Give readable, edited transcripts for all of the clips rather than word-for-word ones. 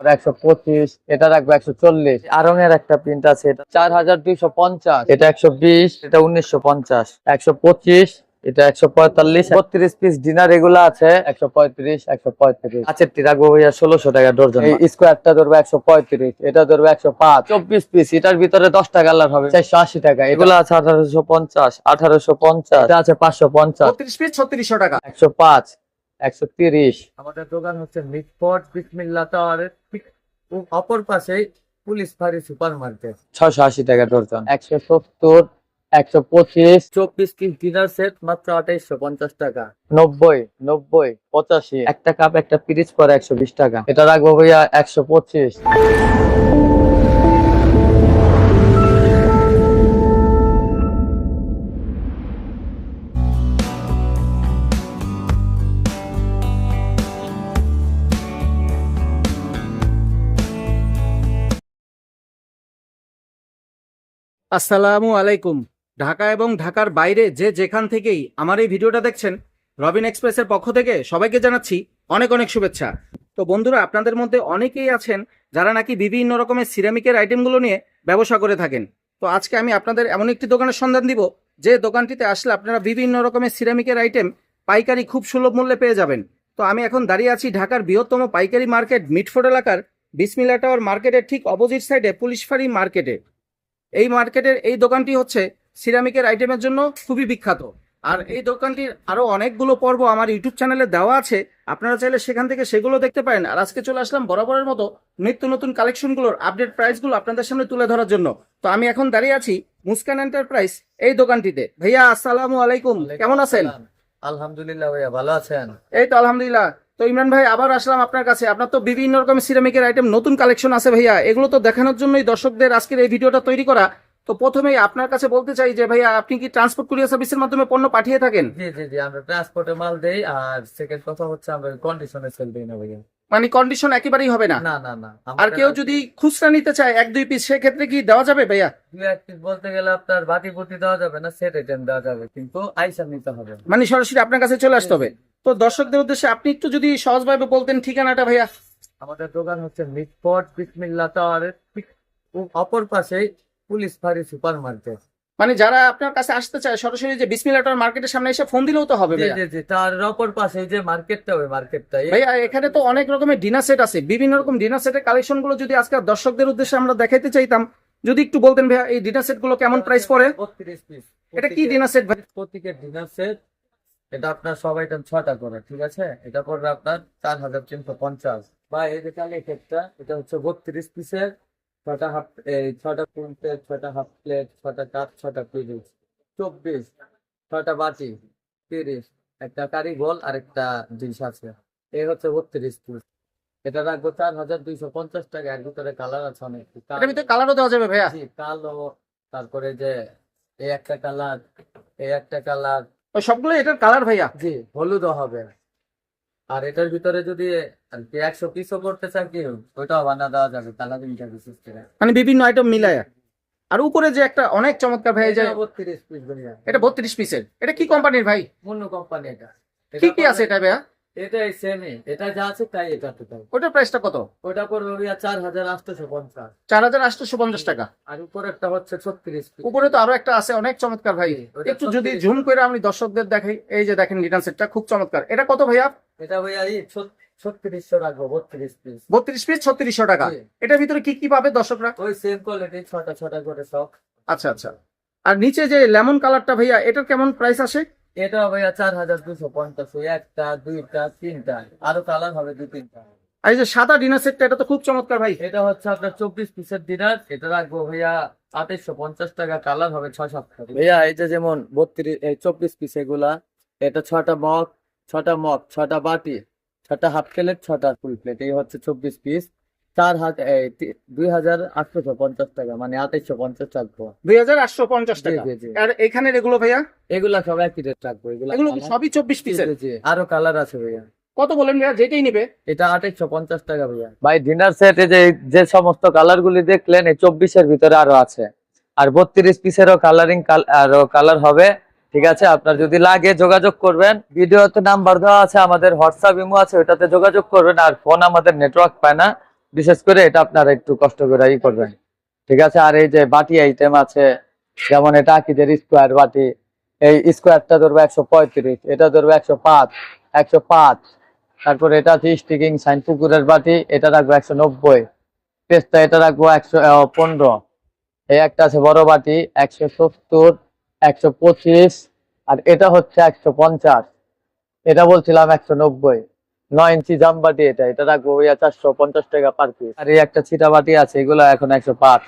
125, এটা রাখবো 140। আরঙের একটা প্রিন্ট আছে, এটা 4250, এটা 120, এটা 1950, 125, এটা 145। 32 পিস ডিনার এগুলো আছে 135, 135। আচ্ছা রাখবো ভাইয়া 1600 টাকা ডর্জন। এই স্কোয়ারটা ধরবো 135, এটা ধরবো 105। 24 পিস, এটার ভিতরে 10টা কালার হবে 480 টাকা। এগুলো আছে 1850, 1850, এটা আছে 550। 32 পিস 3600 টাকা। 105, 130। আমাদের দোকান হচ্ছে মিটফোর্ট বিসমিল্লাহ টাওয়ারের ঠিক অপর পাশেই পুলিশ ফাঁড়ি সুপার মার্কেট। 680 টাকা ডর্জন। 170, 125। 24 পিস ডিনার সেট মাত্র 2850 টাকা। 90, 90, 85। একটা কাপ একটা পিরিচ পরে 120 টাকা। এটা রাখবো ভাইয়া 125। আসসালামু আলাইকুম। ঢাকা এবং ঢাকার বাইরে যে যেখান থেকেই আমার এই ভিডিওটা দেখছেন, রবিন এক্সপ্রেসের পক্ষ থেকে সবাইকে জানাচ্ছি অনেক অনেক শুভেচ্ছা। তো বন্ধুরা, আপনাদের মধ্যে অনেকেই আছেন যারা নাকি বিভিন্ন রকমের সিরামিকের আইটেমগুলো নিয়ে ব্যবসা করে থাকেন। তো আজকে আমি আপনাদের এমন একটি দোকানের সন্ধান দিব যে দোকানটিতে আসলে আপনারা বিভিন্ন রকমের সিরামিকের আইটেম পাইকারি খুব সুলভ মূল্যে পেয়ে যাবেন। তো আমি এখন দাঁড়িয়ে আছি ঢাকার বৃহত্তম পাইকারি মার্কেট মিটফোর্ট এলাকার বিসমিল্লাহ টাওয়ার মার্কেটের ঠিক অপোজিট সাইডে পুলিশ ফাঁড়ি মার্কেটে। এই মার্কেটের এই দোকানটি হচ্ছে সিরামিকের আইটেমের জন্য খুবই বিখ্যাত। আর এই দোকানটির আরো অনেকগুলো পর্ব আমার ইউটিউব চ্যানেলে দেওয়া আছে, আপনারা চাইলে সেখান থেকে সেগুলো দেখতে পারেন। আর আজকে চলে আসলাম বরাবরের মতো নিত্য নতুন কালেকশনগুলোর আপডেট প্রাইসগুলো আপনাদের সামনে তুলে ধরার জন্য। তো আমি এখন দাঁড়িয়ে আছি মুস্কান এন্টারপ্রাইজ এই দোকানটিতে। ভাইয়া আসসালামু আলাইকুম, কেমন আছেন? আলহামদুলিল্লাহ ভাইয়া, ভালো আছেন? এই তো আলহামদুলিল্লাহ। তো ইমরান ভাই, আবার আসলাম আপনার কাছে। আপনার তো বিভিন্ন রকমের সিরামিকের আইটেম নতুন কালেকশন আছে ভাইয়া, এগুলো তো দেখানোর জন্যই দর্শকদের আজকের এই ভিডিওটা তৈরি করা। তো প্রথমেই আপনার কাছে বলতে চাই যে ভাইয়া, আপনি কি ট্রান্সপোর্ট কুরিয়ার সার্ভিসের মাধ্যমে পণ্য পাঠিয়ে থাকেন? জি জি জি, আমরা ট্রান্সপোর্টে মাল দেই। আর সেকেন্ড কথা হচ্ছে আমরা কন্ডিশনে সেল দিই না ভাইয়া। মানে কন্ডিশন একেবারেই হবে না? না না না। আর কেউ যদি খুচরা নিতে চায় 1-2 পিস, সেক্ষেত্রে কি দেওয়া যাবে ভাইয়া? 2-1 পিস বলতে গেলে আপনার বাটি বুটি দেওয়া যাবে না, সেট আইটেম দেওয়া যাবে, কিন্তু আইসা নিতে হবে। মানে সরাসরি আপনার কাছে চলে আসতে হবে। তো দর্শকদের উদ্দেশ্যে আপনি একটু যদি সহজভাবে বলতেন ঠিকানাটা ভাইয়া। আমাদের দোকান হচ্ছে মিটফোর্ট বিসমিল্লাহ টাওয়ারের ঠিক অপর পাশেই পুলিশ ফাঁড়ি সুপার মার্কেট। মানে যারা আপনার কাছে আসতে চায় সরাসরি যে বিসমিল্লাহ টাওয়ার মার্কেটের সামনে এসে ফোন দিলেও তো হবে জি ভাইয়া? জি জি, তার অপর পাশে যে মার্কেটটা, ওই মার্কেটটাই। ভাইয়া এখানে তো অনেক রকমের ডিনার সেট আছে, বিভিন্ন রকম ডিনার সেটের কালেকশন গুলো যদি আজকে দর্শকদের উদ্দেশ্যে আমরা দেখাইতে চাইতাম, যদি একটু বলতেন ভাইয়া এই ডিনার সেট গুলো কেমন প্রাইস পড়ে? 32 পিস। এটা কি ডিনার সেট ভাই? প্রত্যেকের ডিনার সেট, এটা আপনার সব আইটেম 6টা করে, ঠিক আছে? এটা পড়বে আপনার 4350। বা এই যে কালেক্টটা, এটা হচ্ছে 32 পিসের, 6টা হাফ, 6টা ফুল প্লেট, 6টা হাফ প্লেট, 6টা কাপ, 6টা পিরিচ, 24, 6টা বাটি, 30, একটা কারি গোল আর একটা ডিশ আছে। এই হচ্ছে 32 পিস। এটা রাখবো 4250 টাকা। এর ভিতরে কালার আছে অনেক। এটার ভিতরে কালারও দেওয়া যাবে ভাইয়া? জি, কালো, তারপরে যে এই একটা কালার, এই একটা কালার। ওই সবগুলো এটার কালার ভাইয়া? জি, হলুদও হবে। আর এটার ভিতরে যদি আর কি 100 পিসও করতে চান কি, ওইটাও বানা দেওয়া যাবে কালারিং বিশেষ করে। মানে বিভিন্ন আইটেম মিলায়। আর উপরে যে একটা অনেক চমৎকার ভাই, যায় 32 পিস ভাইয়া। এটা 32 পিসের। এটা কি কোম্পানির ভাই? মুন্নু কোম্পানি। এটা কি কি আছে এটা ভাইয়া? এটাই সেমই, এটা যা আছে তাই এটা তো তাই। ওটার প্রাইসটা কত? ওটা পড়বে ভাইয়া 4850। 4850 টাকা। আর উপরে একটা হচ্ছে 36 পিস। উপরে তো আরো একটা আছে অনেক চমৎকার ভাই, ওটা একটু যদি 36 জুম করে আমি দর্শকদের দেখাই। এই যে দেখেন ডিনার সেটটা খুব চমৎকার। এটা কত ভাইয়া? এটা ভাইয়া এই 3600 রাখবো। 32 পিস। 32 পিস 3600 টাকা। জি। এটার ভিতরে কি কি পাবে দর্শকরা? ওই সেম কোয়ালিটি, 6টা করে সব। আচ্ছা আচ্ছা। আর নিচে যে লেমন কালারটা ভাইয়া, এটার কেমন প্রাইস আসে? এটা ভাইয়া 4250। ওই একটা, দুইটা, তিনটা, আরো কালার হবে 2-3টা। আর এই যে সাদা ডিনার সেটটা, এটা তো খুব চমৎকার ভাই। এটা হচ্ছে আপনার 24 পিসের ডিনার। এটা রাখবো ভাইয়া 2850 টাকা। কালার হবে 6-7টা ভাইয়া। এই যে যেমন 24 পিস এগুলা, এটা 6টা মগ, 6টা বাটি, 6টা হাফ প্লেট, 6টা ফুল প্লেট। এই হচ্ছে 24 পিস। 2850 টাকা, মানে 2850 রাখবো। 2850 টাকা। জি, জি, জি। আর এখানের এগুলো ভাইয়া? এগুলা সব একই রেট রাখবো। এগুলো কি সবই 24 পিসের? জি, আরো কালার আছে ভাইয়া। কত বলেন ভাইয়া যেটাই নিবে? এটা 2850 টাকা ভাইয়া। ভাই ডিনার সেটে যে সমস্ত কালার গুলি দেখলেন, এই 24-এর ভিতরে আরো আছে। আর 32 পিসেরও কালারিং আরো কালার হবে, ঠিক আছে? আপনার যদি লাগে যোগাযোগ করবেন। ভিডিওতে নাম্বার দেওয়া আছে, আমাদের হোয়াটসঅ্যাপ ইমো আছে, ওইটাতে যোগাযোগ করবেন। আর ফোন আমাদের নেটওয়ার্ক পায় না, বিশেষ করে এটা আপনারা একটু কষ্ট করে করবেন, ঠিক আছে। আর এই যে বাটি আইটেম আছে, যেমন এটা আকিজের স্কোয়ার বাটি, এই স্কোয়ারটা ধরবো 135, এটা ধরবো 105। তারপরে এটা আছে স্টিকিং সাইন পুকুরের বাটি, এটা রাখবো 190। পেস্তা এটা রাখবো 115। এই একটা আছে বড় বাটি 170, 125, আর এটা হচ্ছে 150। এটা বলছিলাম 190। 9 ইঞ্চি জামবাটি, এটা রাখবো ভাইয়া 450 টাকা পার পিস। আর এই একটা ছিটা বাটি আছে, এগুলো এখন 105।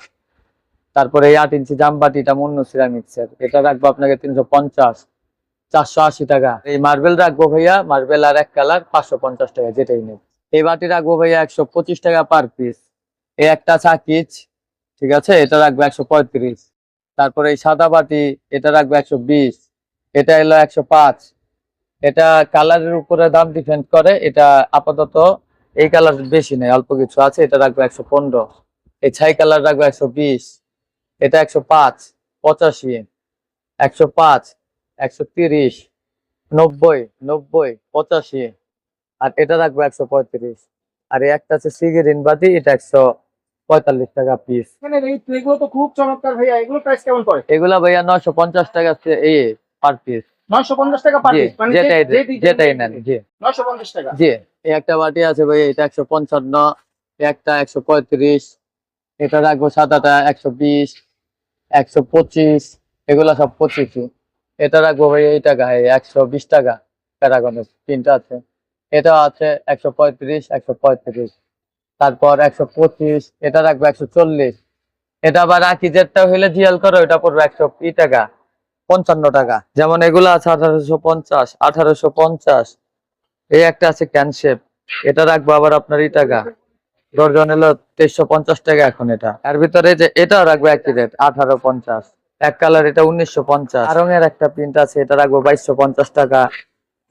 তারপরে এই 8 ইঞ্চি জামবাটিটা মুন্নু সিরামিক্সের, এটা রাখবো আপনাকে 350, 480 টাকা। এই মার্বেল রাখবো ভাইয়া, মার্বেল আর এক কালার 550 টাকা, যেটাই নেই। এই বাটি রাখবো ভাইয়া 125 টাকা পার পিস। এই একটা চাকিচ, ঠিক আছে, এটা রাখবো 135। তারপরে এই সাদা বাটি, এটা রাখবো 120। এটা এলো 105। এটা কালারের উপরে দাম ডিপেন্ড করে, এটা আপাতত এই কালার বেশি নেই, অল্প কিছু আছে, এটা রাখবো 115। এই ছাই কালার রাখবো 120। এটা 105, 85, 105, 130, 90, 90, 85, আর এটা রাখবো 135। আর এই একটা আছে সিগেরিন বাটি, এটা 145 টাকা পিস। এগুলো তো খুব চমৎকার ভাইয়া, এগুলো প্রাইস কেমন পড়ে? এগুলা ভাইয়া 950 টাকা পার পিস। 950 টাকা পার জি, পিস, মানে যেটাই নেন। জি 950 টাকা। জি। এই একটা বাটি আছে ভাইয়া, এটা 155, একটা 135। এটা রাখবো সাদাটা 120, 125, এগুলা সব 25। এটা রাখবো ভাই এই টাকা 120 টাকা, প্যারাগনের তিনটা আছে। এটা আছে 135, 135। তারপর 125, এটা রাখবো 140। এটা আবার আকিজেরটা হইলে জিএল করে, ওটা পড়বে 120 টাকা, 55 টাকা। যেমন এগুলো আছে 1850, 1850। এই একটা আছে ক্যানশেপ, এটা রাখবো আবার আপনার এই টাকা, ডর্জন হলো 2350 টাকা এখন। এটা এর ভিতরে যে এটাও রাখবো একই রেট 1850। এক কালার এটা 1950। আরঙের একটা প্রিন্ট আছে, এটা রাখবো 2250 টাকা।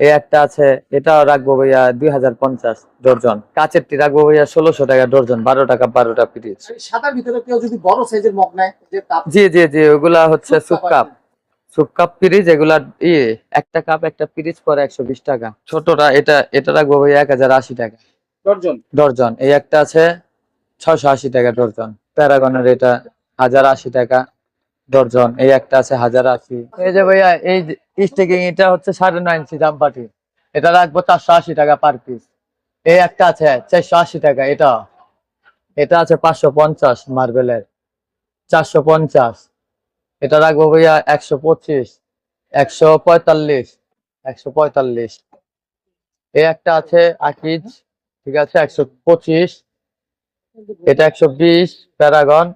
এই একটা আছে, এটাও রাখবো ভাইয়া 2050 ডর্জন। কাচেরটি রাখবো ভাইয়া 1600 টাকা ডর্জন, 12 টাকা 12টা পিস। সাদার ভিতরে কেউ যদি বড় সাইজের মগ নেয়, যে কাপ, জি জি জি, ওগুলা হচ্ছে সুপ কাপ, সুপ কাপ পিরিজ, এগুলা একটা কাপ একটা পিরিজ পরে 120 টাকা। ছোটটা এটা রাখবো ভাইয়া 1080 টাকা ডর্জন। ডর্জন। এই একটা আছে 680 টাকা ডর্জন। প্যারাগনের এটা 1080 টাকা ডর্জন। এই একটা আছে 1080। এই যে ভাইয়া এই স্টিকিং, এটা হচ্ছে 9.5 ইঞ্চি জামপাটি, এটা রাখবো 480 টাকা পার পিস। এই একটা আছে 480 টাকা। এটা আছে 550 মার্বেলের, 450। এটা রাখবো ভাইয়া 125, 145, 145। এই একটা আছে আকিজ, ঠিক আছে, 125। এটা 120 প্যারাগন,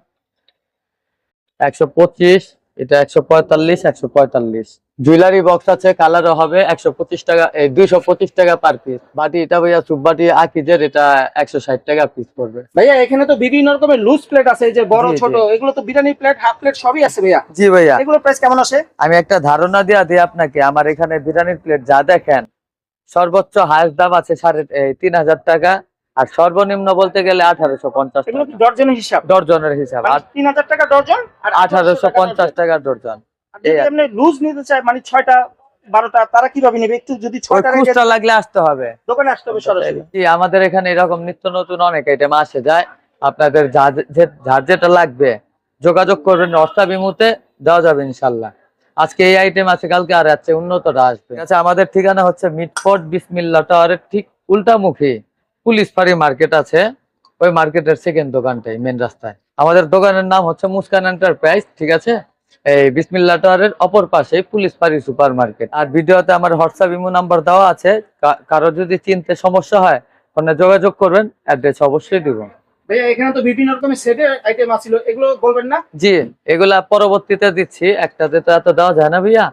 125। এটা 145, 145। জুয়েলারি বক্স আছে, কালারও হবে 125 টাকা, 225 টাকা পার পিস। বাটি এটা ভাইয়া সুপ বাটি আকিজের, এটা 160 টাকা পিস পড়বে। ভাইয়া এখানে তো বিভিন্ন রকমের লুজ প্লেট আছে, এই যে বড় জি, ছোট, জি। এগুলো তো বিরিয়ানি প্লেট, হাফ প্লেট সবই আছে ভাইয়া। জি ভাইয়া, এগুলো প্রাইস কেমন আসে? আমি একটা ধারণা দিই আপনাকে। আমার এখানে বিরিয়ানির প্লেট যা দেখেন, সর্বোচ্চ হায়েস্ট দাম আছে 3500 টাকা, আর সর্বনিম্ন বলতে গেলে 1850 এগুলো টাকা কি ডর্জনের হিসাব? ডর্জনের হিসাব। আর 3000 টাকা ডর্জন আর 1850 টাকা ডর্জন। আর যদি এমনি লুজ নিতে চায়, মানে 6টা 12টা, তারা কিভাবে নেবে? একটু যদি ওই 6টা রেখে খুচরা লাগলে আসতে হবে, দোকানে আসতে হবে সরাসরি। জি। আমাদের এখানে এরকম নিত্য নতুন অনেক আইটেম আসে যায়, আপনাদের যার যেটা লাগবে যোগাযোগ করবেন, হোয়াটসঅ্যাপ ইমোতে দেওয়া যাবে ইনশাল্লাহ। আজকে এই আইটেম আছে, কালকে আর আছে উন্নতটা আসবে। আচ্ছা, আমাদের ঠিকানা হচ্ছে মিটফোর্ট বিসমিল্লাহ টাওয়ারের ঠিক উল্টামুখী পুলিশ ফাঁড়ি মার্কেট আছে, ওই মার্কেটের সেকেন্ড দোকানটাই মেন রাস্তায়। আমাদের দোকানের নাম হচ্ছে মুস্কান এন্টারপ্রাইজ, ঠিক আছে। এই বিসমিল্লাহ টাওয়ারের অপর পাশে পুলিশ ফাঁড়ি সুপার মার্কেট। আর ভিডিওতে আমার হোয়াটসঅ্যাপ ইমো নাম্বার দেওয়া আছে, কারো যদি চিনতে সমস্যা হয় ফোনে যোগাযোগ করবেন, অ্যাড্রেস অবশ্যই দিব। ভাইয়া এখানে তো বিভিন্ন রকমের সেটের আইটেম আছিল, এগুলো বলবেন না? জি, এগুলা পরবর্তীতে দিচ্ছি, একটাতে তো এত দেওয়া যায় না ভাইয়া,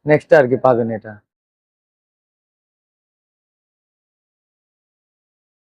নেক্সট আর কি পাবেন এটা।